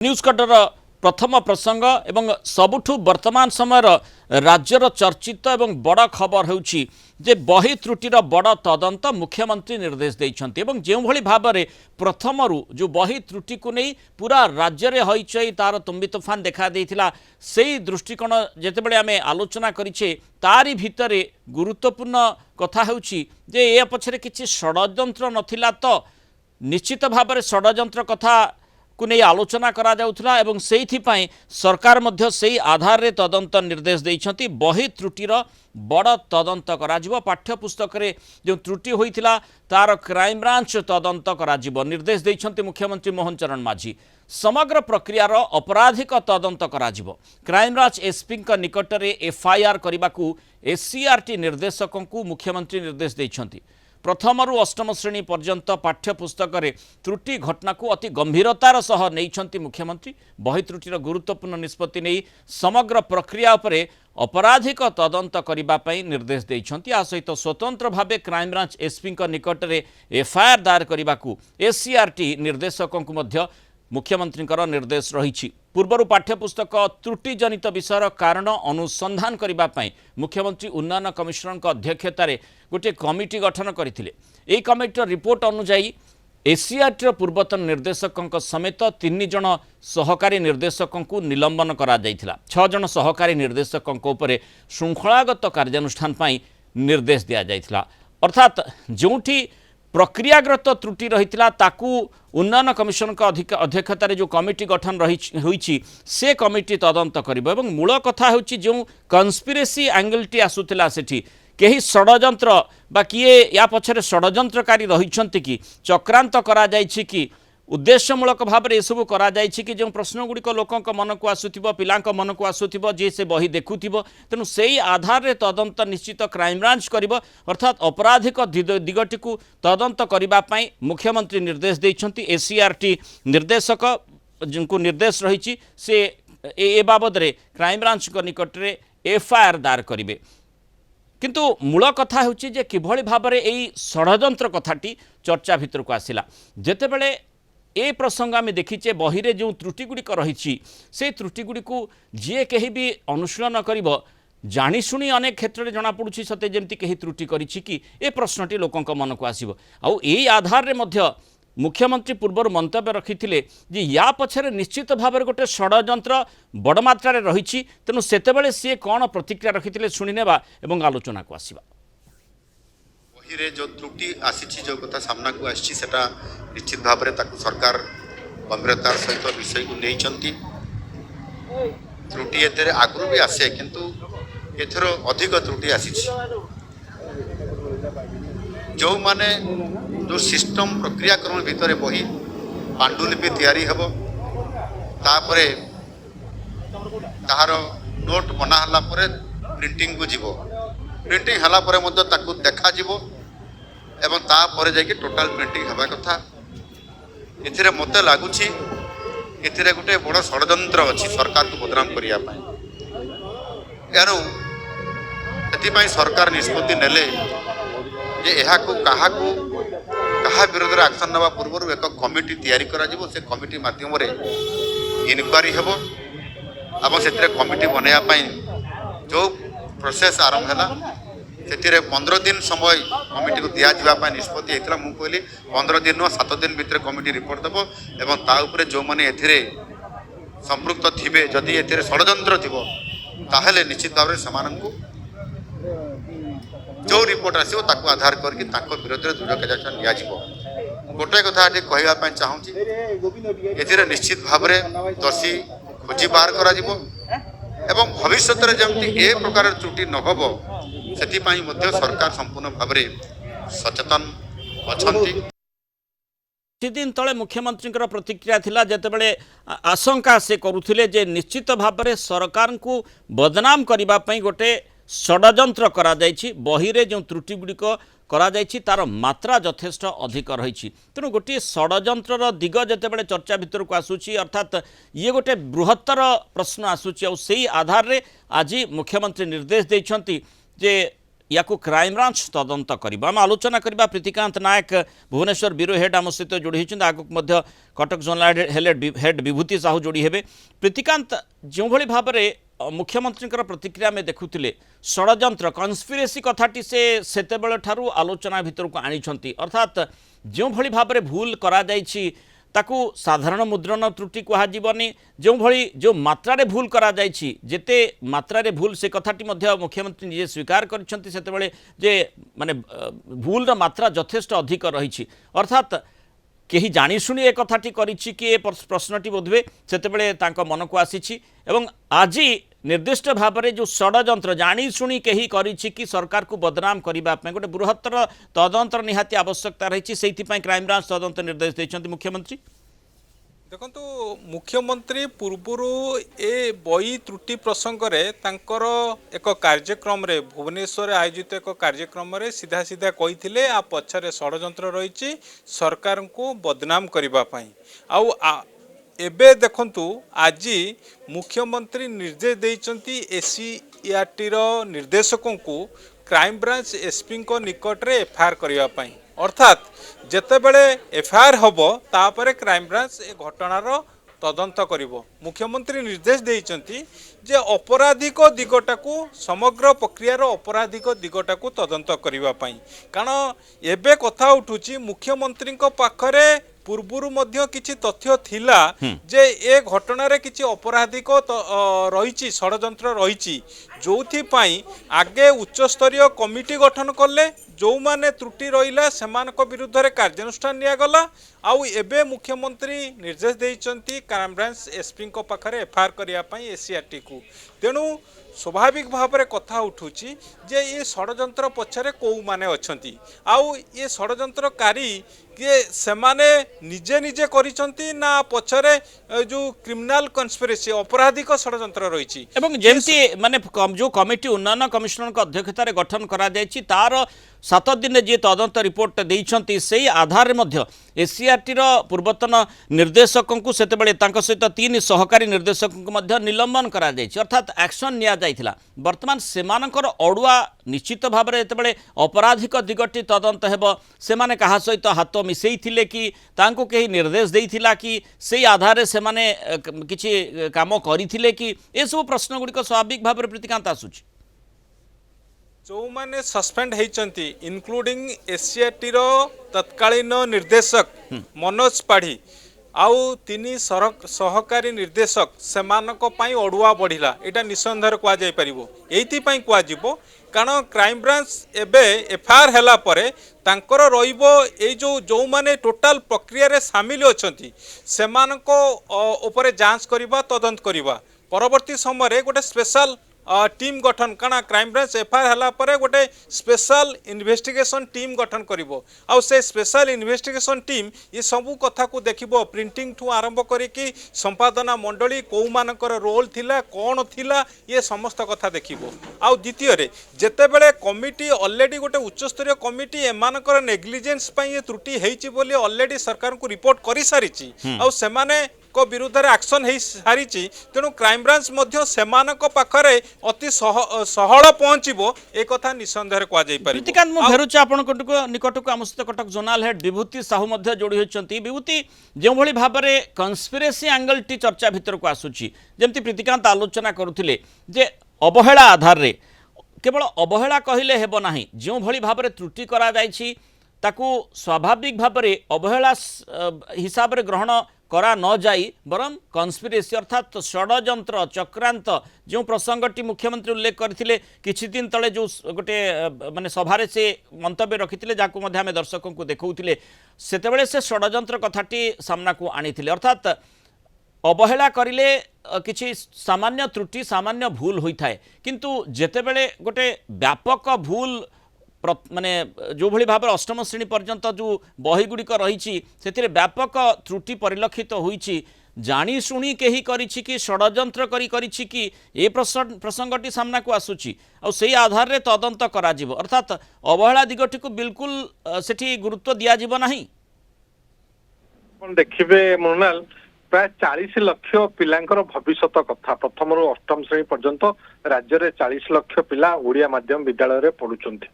News cutter प्रथम प्रसंग एवं सबुठु वर्तमान समय राज्यर चर्चित एवं बड़ खबर होउछि जे बही त्रुटिर बड़ तदंत मुख्यमंत्री निर्देश देइछन्ति एवं जेउ भली भाबरे प्रथमरु जो बही त्रुटि को नहीं पूरा राज्य रे होइछै तार तुम्बी तूफान देखा देइथिला सेही दृष्टिकोण जेतेबेले आमे आलोचना करिछे तारी भितरे गुरुत्वपूर्ण कथा होउछि जे ए पछरे किछि षडयंत्र नथिला तो निश्चित भाबरे षडयंत्र कथा को नहीं आलोचना करा जाउथला एवं सेइथिपाई सरकार मध्य सेही आधार रे तदंत निर्देश देइछन्ति बही त्रुटिर बड़ तदंत करा जिवो पाठ्यपुस्तक रे जो त्रुटि होइथिला तार क्राइम ब्रांच तदंत करा जिवो निर्देश देइछन्ति मुख्यमंत्री मोहन चरण माझी समग्र प्रक्रियार अपराधिक तदंत करा जिवो क्राइम ब्रांच एसपी निकट रे एफआईआर करबाकू एससीआरटी निर्देशकंकू मुख्यमंत्री निर्देश देइछन्ति प्रथमरु अष्टम श्रेणी पर्यंत पाठ्यपुस्तक रे त्रुटि घटना को अति गंभीरतार सह नैछन्ति मुख्यमंत्री बही त्रुटिर गुरुत्वपूर्ण निष्पत्ति नहीं समग्र प्रक्रिया उपरे अपराधिक तदंत करिबा पई निर्देश देइछन्ति आ सहित स्वतंत्र भावे क्राइम ब्रांच एसपी निकट रे एफआईआर दायर करिबाकू एससीआरटी निर्देशकंकू मध्य मुख्यमंत्री निर्देश रही पूर्वर पाठ्यपुस्तक त्रुटि जनित विषय कारण अनुसंधान करने मुख्यमंत्री उन्नयन कमिशनर अध्यक्षतार गोटे कमिटी गठन करते यह कमिटी रिपोर्ट अनुजाई एससीआरटी पूर्वतन निर्देशकों समेत 3 जन सहकारी निर्देशकों को निलंबन करा 6 जन सहकारी निर्देशकों उपर श्रृंखलागत कार्यानुष्ठान पर निर्देश दि जाइथिला अर्थात जोठी प्रक्रियागत त्रुटि रही ताकू उन्नयन कमिशन अध्यक्षतार जो कमिटी गठन रही से कमिटी तदंत करिबो एवं मूल कथा होची जो कन्स्पिरेसी एंगलटी आसुथिला सेठी केही षडयंत्र बा किए या पछरे षडयंत्रकारी रहिछन्ति कि चक्रांत करा जायछि कि उद्देश्यमूलक भाव में यू कि जो प्रश्न गुड़िक लोकों मन को आसुथिबो पिलांक मन को आसुथिबो जे से बही देखुथिबो तेणु सेही आधार रे तदंत निश्चित क्राइम ब्रांच करिबो अर्थात अपराधिक दिगटी को तदंत करिबा पई मुख्यमंत्री निर्देश देइछन्ति एससीआरटी निर्देशक जिनको निर्देश रही से ए बाबद रे क्राइम ब्रांच को निकट रे एफआईआर दायर करिवे किंतु मूल कथा होची जे किभଳି भाबरे एई षडयंत्र कथाटी चर्चा भितर को आसिला जेतेबेले ए प्रसंग आम देखीचे बही रे जो त्रुटिगुड़िक रही से त्रुटिगुड़ी जी कहीं भी अनुशीलन कर जाशुणी अनेक क्षेत्र में जमापड़ी सते जमी कहीं त्रुटि कि ए प्रश्नटी लोकों मन को आसो आई आधार रे मध्य मुख्यमंत्री पूर्वर मंतव्य रखिथिले जे या पछरे निश्चित भाव में गोटे षडयंत्र बड़ मात्रा रही तेणु सेतेबेले सी कौन प्रतिक्रिया रखिथिले शुणिनेबा एवं आलोचना को आसिबा रे जो त्रुटि आसी जो कथा सामना को आसी सेटा निश्चित भाव में सरकार गंभीरतार सहित विषय को नहीं त्रुटि एते आगु भी आसे किंतु एथर अधिक त्रुटि आसी जो माने जो सिस्टम प्रक्रियाकरण भितर बही पांडुलिपि तैयारी हेबो तापरे ताहार नोट बना हला परे प्रिंटिंग को जीवो प्रिंटिंग हला परे मध्य ताकू देखा जीवो एवं तापर जाकि टोटाल प्रिंटिंग हवा कथा एथिरे मते लागुछि एथिरे गोटे बड़ षडयंत्र अछि सरकार को बदनाम करिया पाए यारो एथिपाई सरकार निष्पत्ति नेले जे एहा को कहा विरोध रे एक्शन नवा पूर्व एक कमिटी तैयारी करा जिवो से कमिटी माध्यम रे इनक्वारी हेबो एवं सेथिरे कमिटी बनाया पाई जो प्रोसेस आरंभ हैला से 15 दिन समय कमिटी को दिया जावाई निष्पत्ति होता मुझे कहली 15 दिन 7 दिन भितर कमिटी रिपोर्ट देव एवं ता उपरे जो मैंने एथिरे संपृक्त थिबे जदि एथिरे षडयंत्र थिबो ताहेले निश्चित भाव में जो रिपोर्ट आसो ताकू आधार करके विरोध में दृढ़ कार्यानुष्ठान निया गोटे कथा कहवाई चाहूँगी एथिरे निश्चित भाव में दोषी खोजी बाहर करा जिवो एवं भविष्य में जमती ए प्रकार त्रुटि न होबो सेतिपाई मध्य सरकार संपूर्ण भाव में सचेतन अछंती किछि दिन तले मुख्यमंत्री प्रतिक्रिया थिला जेतेबेले आशंका से करुथिले जे निश्चित भाव में सरकार को बदनाम करिबा पई गोटे षडयंत्र करा जायछि बही रे जो त्रुटि गुड़िक करा जायछि तार मात्रा यथेष्ट अधिक रही तेणु गोटे षडयंत्र दिग जेतेबेले चर्चा भितर को आसुछि अर्थात ये गोटे बृहत्तर प्रश्न आसुछि और सेही आधार रे आज मुख्यमंत्री निर्देश देइछन्ति जे या क्राइमब्रांच तदंत कर आम आलोचना करवा प्रीतिकांत नायक भुवनेश्वर ब्यूरो हेड आम सहित जोड़ी होती आगे कटक जोनल हेड विभूति साहू जोड़ी हे प्रीतिकांत जो भाव में मुख्यमंत्री प्रतिक्रिया में देखुले षड्यंत्र कन्स्पिरेसी कथाटी से ठारू आलोचना भितर को आनी अर्थात जो भाव में भूल करा ताकू साधारण मुद्रण त्रुटि कहुनी जो मात्रा भूल करा जेते मात्रा भूल से कथाटी मुख्यमंत्री निजे स्वीकार करते जे माने भूल मात्रा यथेष्ट अधिक रही अर्थात कहीं जाशुणी एक कथाटी करिछि कि प्रश्नटी बोधवे से मन को आसी आज निर्दिष्ट भाव में जो षड्यंत्र जाशुणी कहीं करिछि कि सरकार को बदनाम करने गोटे बृहत्तर तदंत निहाती आवश्यकता रही से क्राइमब्रांच तदंत निर्देश देते मुख्यमंत्री देखु मुख्यमंत्री पूर्वर ए बई त्रुटि प्रसंग में तांकर एक कार्यक्रम रे भुवनेश्वर आयोजित एक कार्यक्रम रे सीधा सीधा कही आ पछरे षड्यंत्र रही सरकार को बदनाम करने एबे देखंतु आज मुख्यमंत्री निर्देश देइचंती एसीईआरटी रो निर्देशकों को क्राइमब्रांच एसपी को निकट रे एफआईआर करने अर्थात जेतेबेले एफआईआर हबो तापरे क्राइमब्रांच ए घटनार तदंत करिवो मुख्यमंत्री निर्देश देइचंती जे अपराधिक दिगटाकू समग्र प्रक्रियार अपराधिक दिगटाकू तदंत करने कारण एबे कथा उठुची मुख्यमंत्री पाखरे पूर्वर मध्य किछि तथ्य थिला जे ए घटना किछि अपराधिक रही षड्यंत्र रही जो आगे उच्चस्तरीय कमिटी गठन कले जो माने त्रुटि रहिला सेमानक विरुद्ध रे कार्यानुष्ठान नियागला आउ एबे मुख्यमंत्री निर्देश देइचंती क्राइमब्रांच एसपी को पाखरे एफआईआर करिया पई एसीआरटी को तेणु स्वाभाविक भाव में कथा उठुची जे ये षड्यंत्र पछरे को माने अछंती आउ ये षड्यंत्रकारी किए सेमाने निजे निजे करिसंती ना पछरे जो क्रिमिनल कन्स्पिरेसी आपराधिक षड्यंत्र रही एवं जेमती माने जो कमिटी उन्नयन कमिशनर अध्यक्षतार गठन करा जायछि तार 7 दिन जी तदंत रिपोर्ट देइछंती सेही आधार में एसीआरटी पूर्वतन निर्देशकों को सेतेबेले तांको सहित 3 सहकारी निर्देशकों को निलंबन करा जायछि अर्थात एक्शन निया जाइथिला वर्तमान सेमानकर अड़ुआ निश्चित भाव में जेतेबेले अपराधिक दिगटी तदंत हेबो सेमाने कहा सहित हाथ मिसई थिले कि तांको कहीं निर्देश देइथिला कि सेही आधार से माने किछि काम करिथिले कि ए सब प्रश्न गुड़िक स्वाभाविक भाव में प्रीतिकांत आसुछि जो माने सस्पेंड होइचंती इनक्लूडिंग एसीआरटी रो तत्कालीन निर्देशक मनोज पाढ़ी आउ 3 सहकारी निर्देशक सेमानक पई अड़ुआ बढ़िला एटा निसंदेह कुआ जाय परिबो एथि पई कुआ जिवो कारण क्राइमब्रांच एबे एफआईआर हैला परे तांकर रहिबो ए जो माने टोटाल प्रक्रिया रे शामिल अछंती सेमानक ऊपर जांच करबा तदंत करबा परवर्ती समय रे गोटे स्पेशल टीम गठन काना क्राइमब्रांच एफआईआर हला परे गोटे स्पेशल इन्वेस्टिगेशन टीम गठन करिवो आउ से स्पेशल इन्वेस्टिगेशन टीम ये सबू कथा को देखिबो प्रिंटिंग ठू आरंभ करिकी संपादना मंडली को मानकर रोल थिला कोन थिला ये समस्त कथा देखिबो आउ द्वितीय रे जेतेबेले कमिटी ऑलरेडी गोटे उच्च स्तरीय कमिटी एमानकर नेग्लिजेंस पई ये त्रुटि हेछि बोली ऑलरेडी सरकार को रिपोर्ट करि सारिछि आउ सेमाने को विरुद्ध रे एक्शन हे सारी तेणु क्राइमब्रांच मध्य सेमानक पाखरे अति सहल पहुँचबो ए कथा निसंदेह कह जाय पारे प्रीतिकांत मु फेरुछि आपण निकट को आम सहित कटक जोनाल हेड विभूति साहू मध्य जोड़ी होइछंती विभूति जो भली भाव में कन्स्पिरेसी एंगल टी चर्चा भितर को आसुछि जेमति प्रीतिकांत आलोचना करुथिले जे अवहेला आधार रे केवल अवहेला कहिले हेबो नाही जो भली भाव में त्रुटि करा जायछि ताकू स्वाभाविक भाव में अवहेला हिसाब रे ग्रहण करा न जाई बरम कन्स्पिरेसी अर्थात षड्यंत्र चक्रांत जो प्रसंगटी मुख्यमंत्री उल्लेख करथिले किछि दिन तले जो गोटे माने सभारे से मंतव्य रखिथिले जाको मध्ये आमे दर्शकों को देखौथिले सेतेबेले से षड्यंत्र कथाटी सामना को आनिथिले अर्थात अवहेला करिले किछि सामान्य त्रुटि सामान्य भूल होइथाय किंतु जेतेबेले गोटे व्यापक भूल माने जो भली भाव अष्टम श्रेणी पर्यंत जो बही गुड़िक रही से व्यापक त्रुटि परिलक्षित होइछि जानी शुणी कहीं करिछि कि षड्यंत्र करिछि कि ए प्रसंगटी सामना को आसुछि और सही आधार रे तदंत करा जिवो अर्थात अवहेला दिगटी को बिल्कुल सेठी गुरुत्व दिया जिवो नाही देखिबे मोनाल प्राय 40 लक्ष पिलांकर भविष्यत कथा प्रथम रु अष्टम श्रेणी पर्यंत राज्य में 40 लक्ष पिला ओडिया माध्यम विद्यालय रे पढ़ुचंती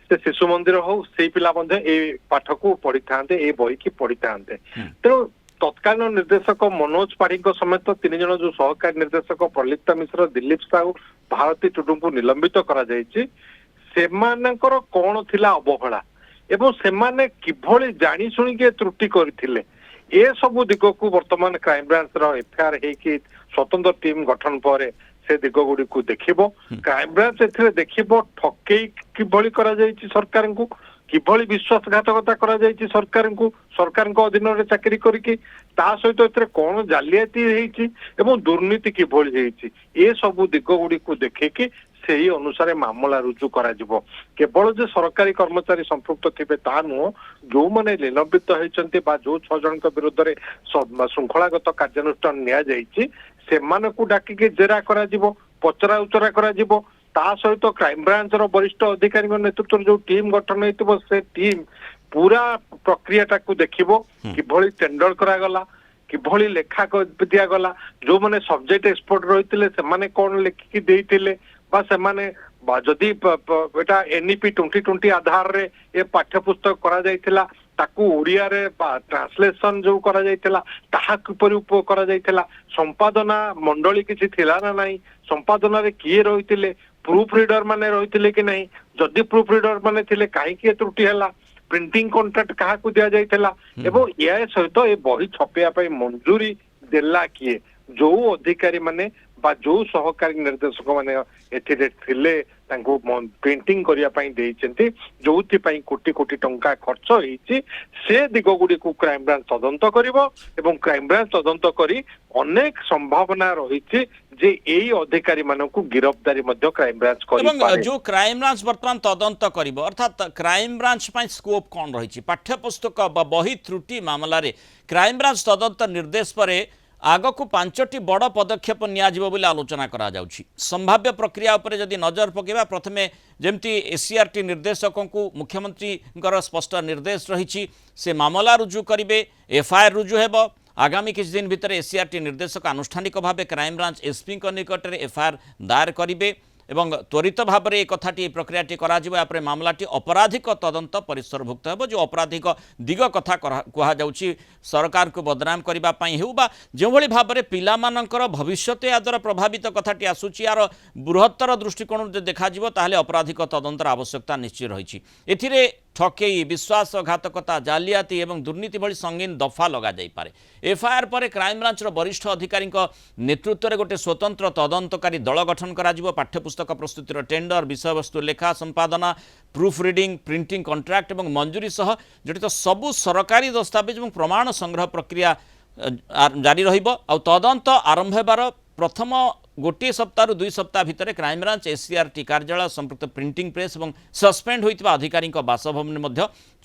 से शिशु मंदिर हो से पिला मध्य ए पाठ को पढ़ी थांते ए बही की पढ़ी थांते तेणु तत्कालीन निर्देशक मनोज पाढ़ी समेत 3 जन जो सहकारी निर्देशक प्रलिप्ता मिश्र दिलीप साहू भारती टुडू को निलंबित करा जायछि सेमानकर कोन थिला अवहेला एवं सेमाने किभଳି जानी सुनी के त्रुटि करथिले ए सब दिग को वर्तमान क्राइम ब्रांच रो एफआईआर हेकी स्वतंत्र टीम गठन पर से दिग गुडी को देखिबो क्राइम ब्रांच एथिरे देखिबो ठकेई किभଳି करा जायछि सरकार को किभଳି विश्वासघातकता करा जायछि सरकार को अधीन रे चाकरी करिकि ता सहित एथिरे कोन जालियाती हेछि एवं दुर्नीति किभଳି हेछि ए सब दिग गुडी को देखिकि सेही अनुसार मामला रुजु करा जिवो केवल जे सरकारी कर्मचारी संपृक्त थिबे ता नुह जो माने निलंबित होइचंती बा जो 6 जन के विरुद्ध रे श्रृंखलागत कार्यानुष्ठान निया जायछि सेमान को डाकी के जेरा करा जिवो पचरा उचरा करा जिवो ता सहित क्राइम ब्रांच रो वरिष्ठ अधिकारी नेतृत्व जो टीम गठन हेतिबो से टीम पूरा प्रक्रिया टाकू देखिबो किभଳି टेंडर करा गला किभଳି लेखा दिया गला जो माने सब्जेक्ट एक्सपर्ट रहितिले से माने कोन लेखिकी देइतिले बा से माने जदि एटा एनईपी 2020 आधार रे ए पाठ्य पुस्तक करा जायतिला ताकू ओडिया रे ट्रांसलेशन जो करा जायतिला ताहा किपरि उपयोग करा जायतिला संपादना मंडली किछि थिला ना नाही संपादना रे किए रहितिले प्रूफ रीडर माने रहितिले कि नाही जदि प्रूफ रीडर माने थिले काहे कि त्रुटि हला प्रिंटिंग कॉन्ट्रैक्ट कहा को दिया जायतिला एवं या सहित ए बही छपिया पई मंजूरी देला किए जो अधिकारी माने बा जो सहकारी निर्देशक माने एथिरे थिले तांको प्रिंटिंग करिया पई देइचंती जोथि पई कोटी कोटी टंका खर्च हेछि से दिग गुडी को क्राइम ब्रांच तदंत करिवो एवं क्राइम ब्रांच तदंत करी अनेक संभावना रहिछि जे एई अधिकारी मानकु गिरफ्तारी मध्ये क्राइम ब्रांच करि एवं पारे जो क्राइम ब्रांच वर्तमान तदंत करिवो अर्थात क्राइम ब्रांच पई स्कोप कोन रहिछि पाठ्य पुस्तक बा बही त्रुटि मामला रे क्राइम ब्रांच तदंत निर्देश परे आग को 5टी बड़ पदक्षेप नियाजिबो बोली आलोचना करा जाउछि संभाव्य प्रक्रिया उपरे जदि नजर पकेबा प्रथमे जेमती एससीआरटी निर्देशकों को मुख्यमंत्री स्पष्ट निर्देश रही से मामला रुजु करिवे एफआईआर रुजु हेबो आगामी किछ दिन भितर एससीआरटी निर्देशक आनुष्ठानिक भाव क्राइम ब्रांच एसपी निकट में एफआईआर दायर करिवे एवं त्वरित भाव में कथाटी प्रक्रियाटी कर मामलाटी अपराधिक तदंत परिसरभुक्त हो जो अपराधिक दिग कथा कहुच्छी सरकार को बदनाम करने हो जो भाव में पिलामानंकर भविष्य या द्वारा प्रभावित कथाटी आसूची यार बृहत्तर दृष्टिकोण देखा ताहले अपराधिक तदंतर आवश्यकता निश्चय रही एथिरे ठकेई विश्वासघातकता जालियाती एवं दुर्नीति भली संगीन दफा लगा जाई पारे एफआईआर पर क्राइम ब्रांच वरिष्ठ अधिकारी नेतृत्व में गोटे स्वतंत्र तदंतकारी दल गठन करा पाठ्यपुस्तक प्रस्तुतिर टेंडर विषयवस्तु लेखा संपादना प्रूफ रीडिंग प्रिंटिंग कॉन्ट्रैक्ट एवं मंजूरी सह जड़ित सबु सरकारी दस्तावेज और प्रमाण संग्रह प्रक्रिया जारी रहिबो आ तदंत आरंभ हेबार प्रथम गोटे सप्ताह 2 सप्ताह भितर क्राइम ब्रांच एससीआरटी कार्यालय संपृक्त प्रिंटिंग प्रेस और सस्पेंड होइतिबा अधिकारी बासभवन में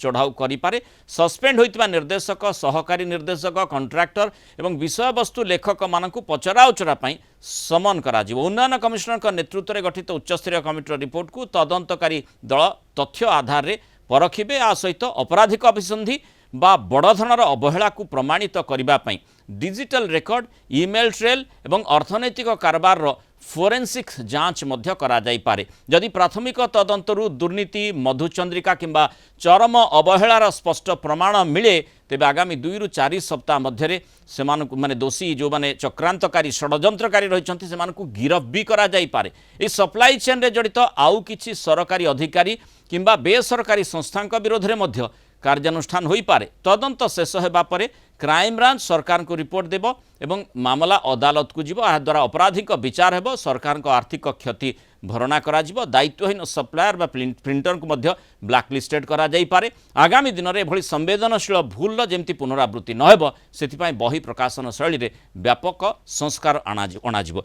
चढ़ाऊ करिपारे सस्पेंड होइतिबा निर्देशक सहकारी निर्देशक कॉन्ट्रैक्टर एवं विषयवस्तु लेखक मानकु पचराउचरा पई समन करा जिवो उन्नयन कमिशनर नेतृत्व में गठित उच्चस्तरीय कमिटी रिपोर्ट को तदंतकारी दल तथ्य आधार में परखिबे आ सहित अपराधिक अभिसंधि बा बड़ धनर अवहेला को प्रमाणित करने डिजिटल रेकर्ड ईमेल ट्रेल एवं अर्थनैतिक कारबार फोरेंसिक जांच मध्य करा जाई पारे जदि प्राथमिक तदंतरु दुर्नीति मधुचंद्रिका किंबा चरम अवहेलार स्पष्ट प्रमाण मिले तेबे आगामी 2 रु 4 सप्ताह मध्य से माने दोषी जो माने चक्रांतकारी षड्यंत्रकारी रहिछंती सेमानकु गिरफ भी करा जाई पारे ए सप्लाई चेन रे जड़ित आउ किछि सरकारी अधिकारी किंबा बेसरकारी संस्थांक विरोध रे मध्य कार्यानुष्ठान होई पारे तदंत शेष हेबा परे क्राइम ब्रांच सरकार को रिपोर्ट देबो एवं मामला अदालत को जीवो आ द्वारा अपराधिक विचार हेबो सरकार को आर्थिक क्षति भरणा करा जीवो दायित्वहीन सप्लायर बा प्रिंटर को मध्य ब्लैकलिस्टेड करा जाई पारे आगामी दिन में एभली संवेदनशील भूल जेमती पुनरावृत्ति न हेबो सेथिपाई बही प्रकाशन शैली रे व्यापक संस्कार अणाजिवो।